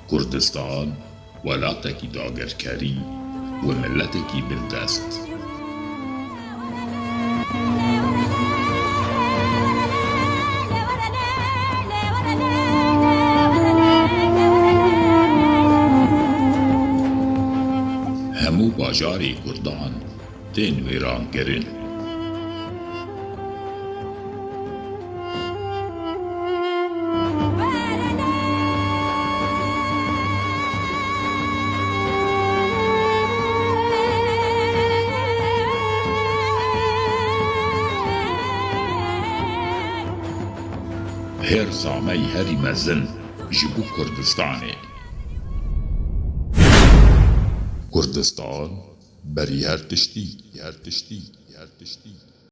کوردستان وڵاتێکی داگەرکەری و ملەتێکی بردەست. هەموو باژارێ کوردان tên wêrankirin. هێر زامەی هەری مەزن ji bo Kurdistanê. Kurdistan berî her tiştî.